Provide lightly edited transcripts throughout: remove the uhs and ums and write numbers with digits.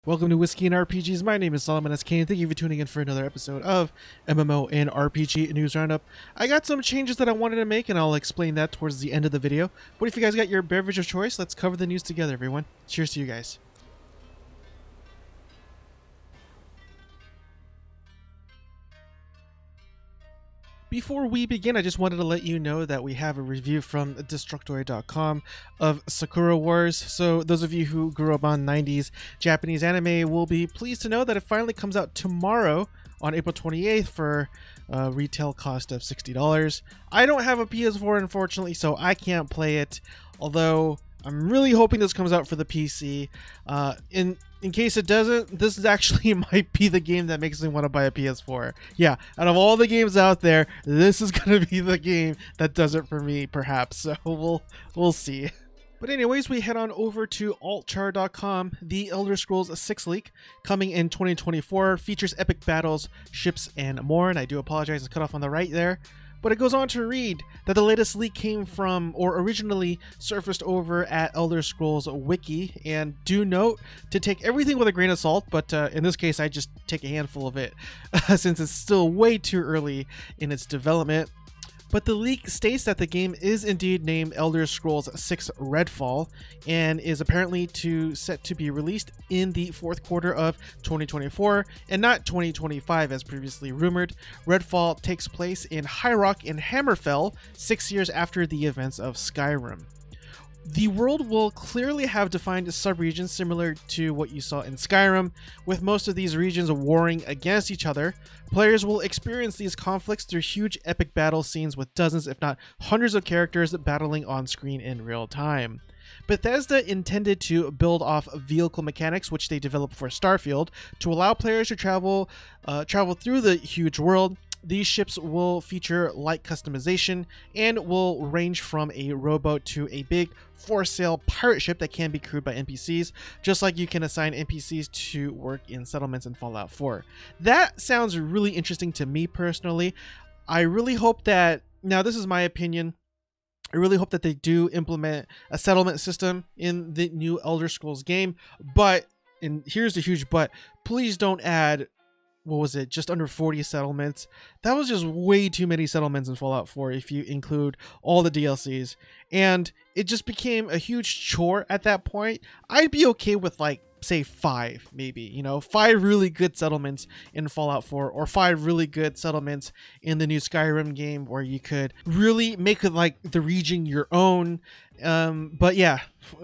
Welcome to Whiskey and RPGs. My name is Solomon S. Kane. Thank you for tuning in for another episode of MMO and RPG News Roundup. I got some changes that I wanted to make, and I'll explain that towards the end of the video. But if you guys got your beverage of choice, let's cover the news together, everyone. Cheers to you guys. Before we begin, I just wanted to let you know that we have a review from Destructoid.com of Sakura Wars. So those of you who grew up on 90s Japanese anime will be pleased to know that it finally comes out tomorrow on April 28th for a retail cost of $60. I don't have a PS4, unfortunately, so I can't play it, although I'm really hoping this comes out for the PC. In case it doesn't, this is actually might be the game that makes me want to buy a PS4. Yeah, out of all the games out there, this is going to be the game that does it for me, perhaps. So we'll see. But anyways, we head on over to altchar.com. The Elder Scrolls 6 leak coming in 2024 features epic battles, ships, and more. And I do apologize, it's cut off on the right there. But it goes on to read that the latest leak came from, or originally surfaced over at Elder Scrolls Wiki, and do note to take everything with a grain of salt, but in this case I just take a handful of it since it's still way too early in its development. But the leak states that the game is indeed named Elder Scrolls 6 Redfall and is apparently set to be released in the fourth quarter of 2024 and not 2025 as previously rumored. Redfall takes place in High Rock and Hammerfell 6 years after the events of Skyrim. The world will clearly have defined subregions similar to what you saw in Skyrim, with most of these regions warring against each other. Players will experience these conflicts through huge epic battle scenes with dozens if not hundreds of characters battling on screen in real time. Bethesda intended to build off vehicle mechanics which they developed for Starfield to allow players to travel through the huge world. These ships will feature light customization and will range from a rowboat to a big for-sale pirate ship that can be crewed by NPCs, just like you can assign NPCs to work in settlements in Fallout 4. That sounds really interesting to me personally. I really hope that, now this is my opinion, I really hope that they do implement a settlement system in the new Elder Scrolls game, but, and here's the huge but, please don't add, what was it, just under 40 settlements. That was just way too many settlements in Fallout 4 if you include all the DLCs, and it just became a huge chore at that point. I'd be okay with, like, say 5, maybe, you know, 5 really good settlements in Fallout 4 or 5 really good settlements in the new Skyrim game where you could really make it like the region your own. But yeah,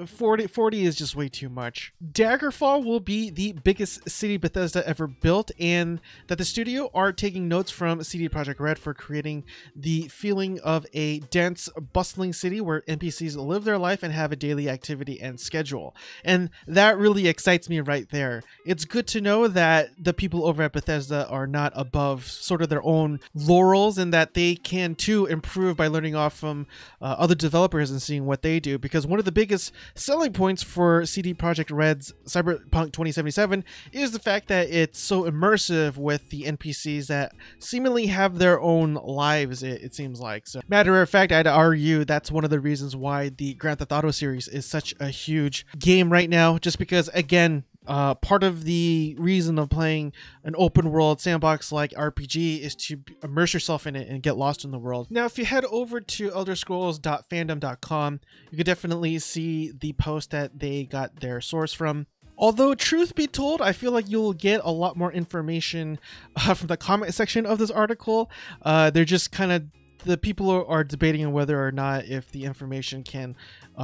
40 is just way too much. Daggerfall will be the biggest city Bethesda ever built, and that the studio are taking notes from CD Projekt Red for creating the feeling of a dense, bustling city where NPCs live their life and have a daily activity and schedule. And that really excites me right there. It's good to know that the people over at Bethesda are not above sort of their own laurels and that they can too improve by learning off from other developers and seeing what they do, because one of the biggest selling points for CD Projekt Red's Cyberpunk 2077 is the fact that it's so immersive with the NPCs that seemingly have their own lives, it seems like. So, matter of fact, I'd argue that's one of the reasons why the Grand Theft Auto series is such a huge game right now, just because, again, part of the reason of playing an open world sandbox like RPG is to immerse yourself in it and get lost in the world. Now, if you head over to elderscrolls.fandom.com, you could definitely see the post that they got their source from. Although, truth be told, I feel like you'll get a lot more information from the comment section of this article. They're just kind of, the people are debating on whether or not if the information can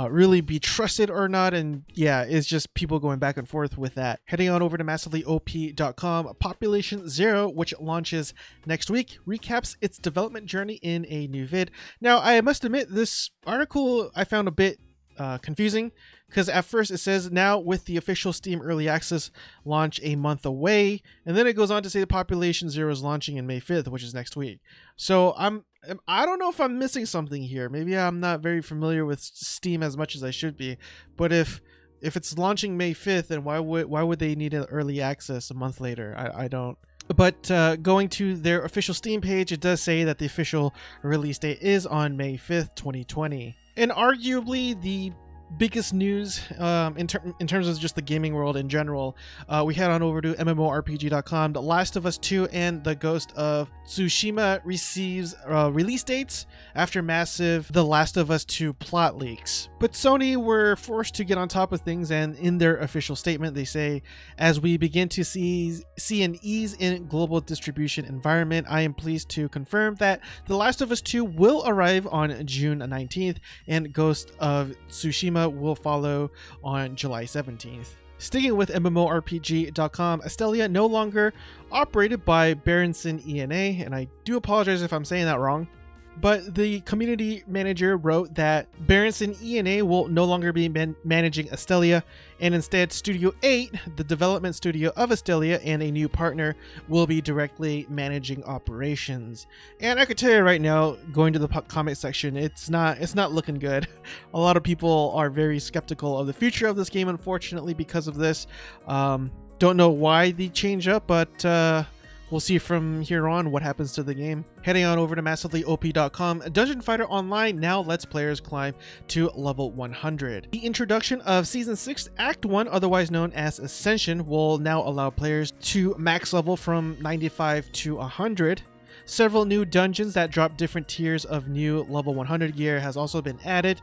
really be trusted or not, and yeah, it's just people going back and forth with that. Heading on over to massivelyop.com, Population Zero, which launches next week, recaps its development journey in a new vid. Now, I must admit, this article I found a bit confusing, because at first it says now with the official Steam Early Access launch a month away, and then it goes on to say the Population Zero is launching in May 5th, which is next week. So I don't know if I'm missing something here. Maybe I'm not very familiar with Steam as much as I should be, but if it's launching May 5th, then why would they need an early access a month later? I don't. But going to their official Steam page, it does say that the official release date is on May 5th, 2020. And arguably the biggest news in terms of just the gaming world in general, we head on over to MMORPG.com. The Last of Us 2 and The Ghost of Tsushima receives release dates after massive The Last of Us 2 plot leaks. But Sony were forced to get on top of things, and in their official statement they say, as we begin to see an ease in global distribution environment, I am pleased to confirm that The Last of Us 2 will arrive on June 19th and Ghost of Tsushima will follow on July 17th. Sticking with MMORPG.com, Astellia no longer operated by Berenson ENA, and I do apologize if I'm saying that wrong, but the community manager wrote that Berenson ENA will no longer be managing Astellia, and instead Studio 8, the development studio of Astellia and a new partner, will be directly managing operations. And I could tell you right now, going to the comment section, it's not looking good. A lot of people are very skeptical of the future of this game, unfortunately, because of this. Don't know why the change up, but we'll see from here on what happens to the game. Heading on over to massivelyop.com, Dungeon Fighter Online now lets players climb to level 100. The introduction of Season 6 Act 1, otherwise known as Ascension, will now allow players to max level from 95 to 100. Several new dungeons that drop different tiers of new level 100 gear has also been added.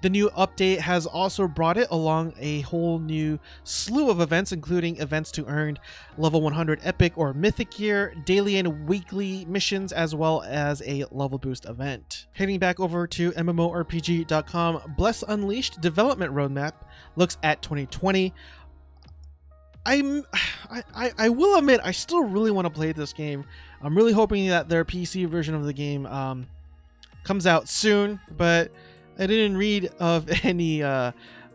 The new update has also brought it along a whole new slew of events, including events to earn level 100 epic or mythic gear, daily and weekly missions, as well as a level boost event. Heading back over to MMORPG.com, Bless Unleashed development roadmap looks at 2020. I will admit, I still really want to play this game. I'm really hoping that their PC version of the game comes out soon, but I didn't read of any of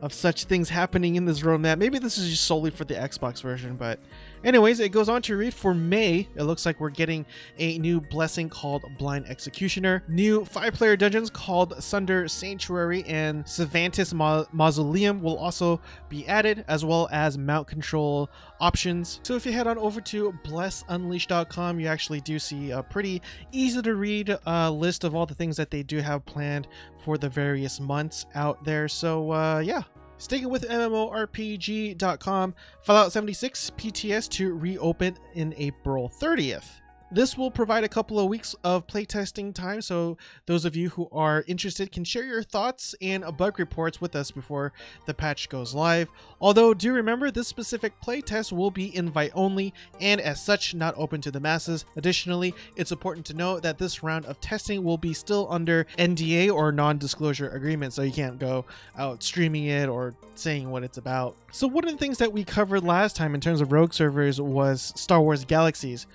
such things happening in this roadmap. Maybe this is just solely for the Xbox version, but anyways, it goes on to read, for May, it looks like we're getting a new blessing called Blind Executioner, new 5-player dungeons called Sunder Sanctuary and Savantis Mausoleum will also be added, as well as mount control options. So if you head on over to blessunleashed.com, you actually do see a pretty easy to read list of all the things that they do have planned for the various months out there. So yeah. Sticking with MMORPG.com, Fallout 76 PTS to reopen in April 30th. This will provide a couple of weeks of playtesting time, so those of you who are interested can share your thoughts and bug reports with us before the patch goes live. Although, do remember, this specific playtest will be invite only and as such not open to the masses. Additionally, it's important to note that this round of testing will be still under NDA or non-disclosure agreement, so you can't go out streaming it or saying what it's about. So one of the things that we covered last time in terms of rogue servers was Star Wars Galaxies.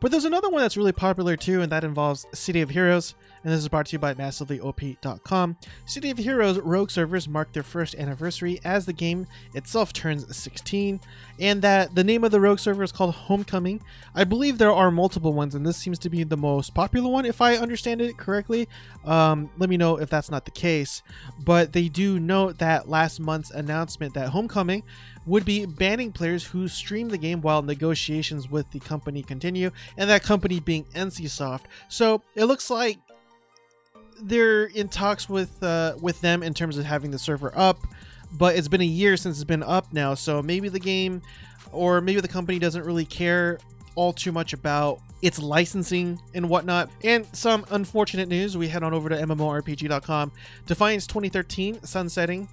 But there's another one that's really popular too, and that involves City of Heroes, and this is brought to you by massivelyop.com. City of Heroes rogue servers mark their first anniversary as the game itself turns 16, and that the name of the rogue server is called Homecoming. I believe there are multiple ones, and this seems to be the most popular one, if I understand it correctly. Let me know if that's not the case. But they do note that last month's announcement that Homecoming would be banning players who stream the game while negotiations with the company continue, and that company being NCSoft. So it looks like they're in talks with them in terms of having the server up, but it's been a year since it's been up now, so maybe the game or maybe the company doesn't really care all too much about its licensing and whatnot. And some unfortunate news, we head on over to MMORPG.com. Defiance 2013 sunsetting.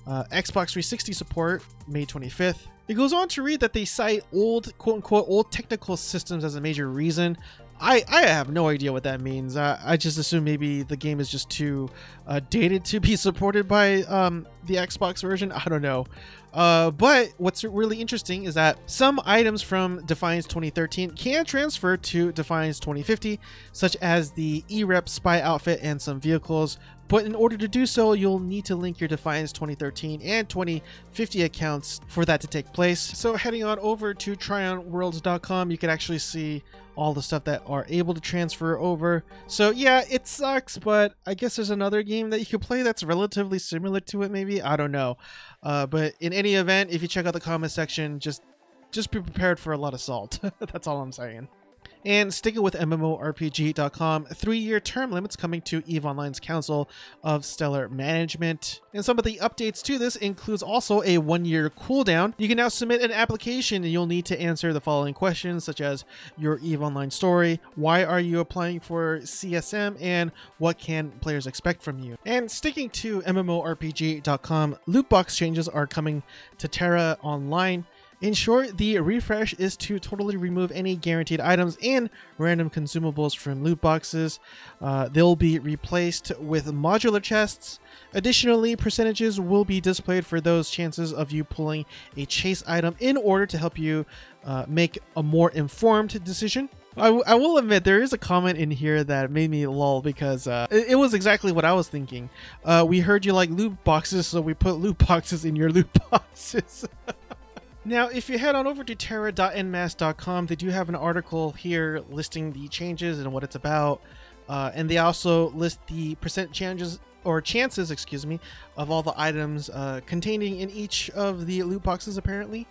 Xbox 360 support May 25th. It goes on to read that they cite old, quote-unquote, old technical systems as a major reason. I have no idea what that means. I just assume maybe the game is just too dated to be supported by the Xbox version. I don't know. But what's really interesting is that some items from Defiance 2013 can transfer to Defiance 2050, such as the E-Rep spy outfit and some vehicles. But in order to do so, you'll need to link your Defiance 2013 and 2050 accounts for that to take place. So heading on over to tryonworlds.com, you can actually see all the stuff that are able to transfer over. So yeah, it sucks, but I guess there's another game that you could play that's relatively similar to it, maybe. I don't know. But in any event, if you check out the comment section, just be prepared for a lot of salt. That's all I'm saying. And sticking with MMORPG.com, 3-year term limits coming to EVE Online's Council of Stellar Management. And some of the updates to this includes also a 1-year cooldown. You can now submit an application and you'll need to answer the following questions, such as your EVE Online story, why are you applying for CSM, and what can players expect from you. And sticking to MMORPG.com, loot box changes are coming to TERA Online. In short, the refresh is to totally remove any guaranteed items and random consumables from loot boxes. They'll be replaced with modular chests. Additionally, percentages will be displayed for those chances of you pulling a chase item in order to help you make a more informed decision. I will admit there is a comment in here that made me lol because it was exactly what I was thinking. We heard you like loot boxes, so we put loot boxes in your loot boxes. Now, if you head on over to TERA.nmass.com, they do have an article here listing the changes and what it's about. And they also list the percent chances, excuse me, of all the items containing in each of the loot boxes, apparently.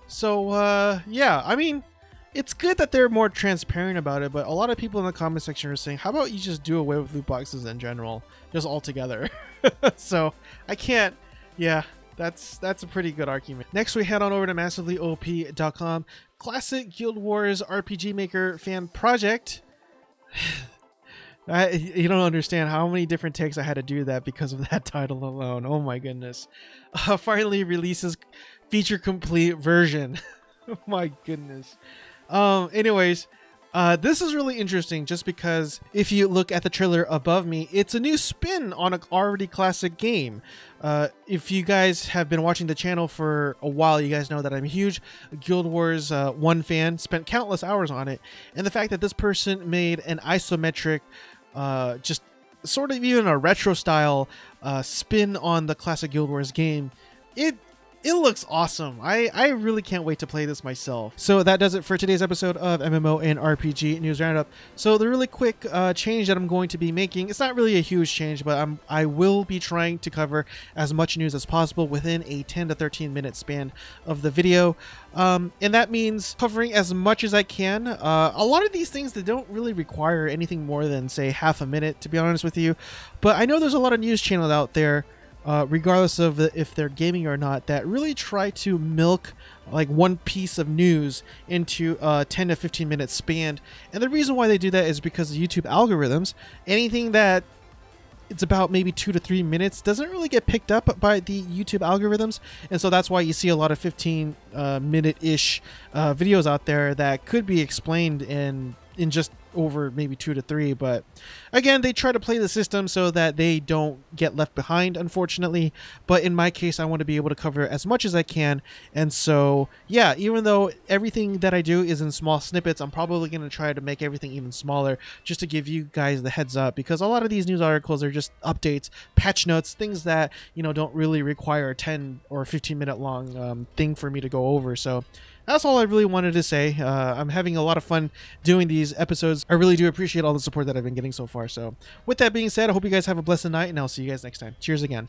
So, yeah, I mean, it's good that they're more transparent about it, but a lot of people in the comment section are saying, how about you just do away with loot boxes in general, just altogether? So, I can't, yeah. That's a pretty good argument. Next, we head on over to MassivelyOP.com. Classic Guild Wars RPG Maker fan project. You don't understand how many different takes I had to do that because of that title alone. Oh my goodness. Finally releases feature complete version. Oh my goodness. Anyways, this is really interesting just because if you look at the trailer above me, it's a new spin on an already classic game. If you guys have been watching the channel for a while, you guys know that I'm a huge Guild Wars 1 fan, spent countless hours on it. And the fact that this person made an isometric, just sort of even a retro style spin on the classic Guild Wars game, it looks awesome. I really can't wait to play this myself. So that does it for today's episode of MMO and RPG News Roundup. So the really quick change that I'm going to be making, it's not really a huge change, but I will be trying to cover as much news as possible within a 10 to 13 minute span of the video. And that means covering as much as I can. A lot of these things that don't really require anything more than, say, half a minute, to be honest with you. But I know there's a lot of news channels out there, regardless of if they're gaming or not, that really try to milk like one piece of news into a 10 to 15 minute span. And the reason why they do that is because of YouTube algorithms. Anything that it's about maybe 2 to 3 minutes doesn't really get picked up by the YouTube algorithms, and so that's why you see a lot of 15 minute-ish videos out there that could be explained in just over maybe 2 to 3. But again, they try to play the system so that they don't get left behind, unfortunately. But in my case, I want to be able to cover as much as I can, and so yeah, even though everything that I do is in small snippets, I'm probably going to try to make everything even smaller just to give you guys the heads up, because a lot of these news articles are just updates, patch notes, things that, you know, don't really require a 10 or 15 minute long thing for me to go over. So that's all I really wanted to say. I'm having a lot of fun doing these episodes. I really do appreciate all the support that I've been getting so far. So with that being said, I hope you guys have a blessed night, and I'll see you guys next time. Cheers again.